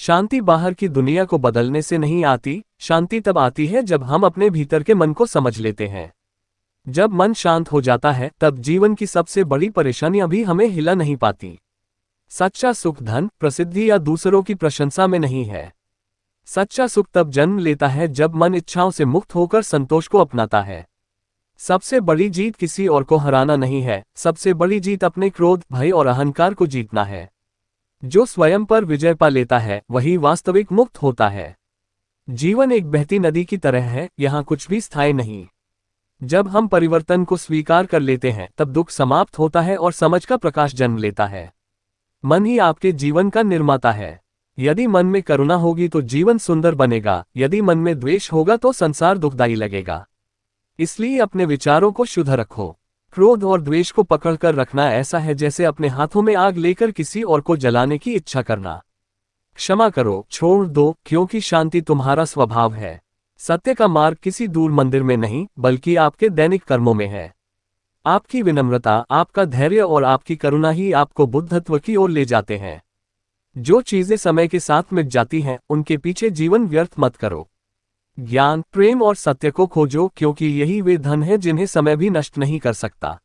शांति बाहर की दुनिया को बदलने से नहीं आती, शांति तब आती है जब हम अपने भीतर के मन को समझ लेते हैं। जब मन शांत हो जाता है तब जीवन की सबसे बड़ी परेशानियां भी हमें हिला नहीं पाती। सच्चा सुख धन, प्रसिद्धि या दूसरों की प्रशंसा में नहीं है। सच्चा सुख तब जन्म लेता है जब मन इच्छाओं से मुक्त होकर संतोष को अपनाता है। सबसे बड़ी जीत किसी और को हराना नहीं है, सबसे बड़ी जीत अपने क्रोध, भय और अहंकार को जीतना है। जो स्वयं पर विजय पा लेता है वही वास्तविक मुक्त होता है। जीवन एक बहती नदी की तरह है, यहाँ कुछ भी स्थायी नहीं। जब हम परिवर्तन को स्वीकार कर लेते हैं तब दुख समाप्त होता है और समझ का प्रकाश जन्म लेता है। मन ही आपके जीवन का निर्माता है। यदि मन में करुणा होगी तो जीवन सुंदर बनेगा, यदि मन में द्वेष होगा तो संसार दुखदायी लगेगा। इसलिए अपने विचारों को शुद्ध रखो। क्रोध और द्वेष को पकड़कर रखना ऐसा है जैसे अपने हाथों में आग लेकर किसी और को जलाने की इच्छा करना। क्षमा करो, छोड़ दो, क्योंकि शांति तुम्हारा स्वभाव है। सत्य का मार्ग किसी दूर मंदिर में नहीं बल्कि आपके दैनिक कर्मों में है। आपकी विनम्रता, आपका धैर्य और आपकी करुणा ही आपको बुद्धत्व की ओर ले जाते हैं। जो चीजें समय के साथ मिट जाती हैं उनके पीछे जीवन व्यर्थ मत करो। ज्ञान, प्रेम और सत्य को खोजो, क्योंकि यही वे धन है जिन्हें समय भी नष्ट नहीं कर सकता।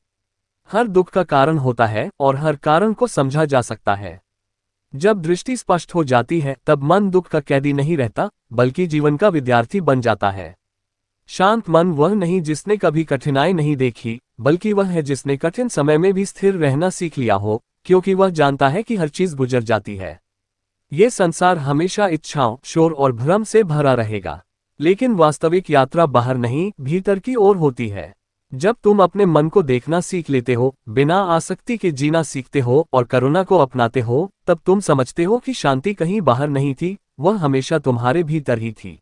हर दुख का कारण होता है और हर कारण को समझा जा सकता है। जब दृष्टि स्पष्ट हो जाती है तब मन दुख का कैदी नहीं रहता बल्कि जीवन का विद्यार्थी बन जाता है। शांत मन वह नहीं जिसने कभी कठिनाई नहीं देखी, बल्कि वह है जिसने कठिन समय में भी स्थिर रहना सीख लिया हो, क्योंकि वह जानता है कि हर चीज गुजर जाती है। ये संसार हमेशा इच्छाओं, शोर और भ्रम से भरा रहेगा, लेकिन वास्तविक यात्रा बाहर नहीं, भीतर की ओर होती है। जब तुम अपने मन को देखना सीख लेते हो, बिना आसक्ति के जीना सीखते हो और करुणा को अपनाते हो, तब तुम समझते हो कि शांति कहीं बाहर नहीं थी, वह हमेशा तुम्हारे भीतर ही थी।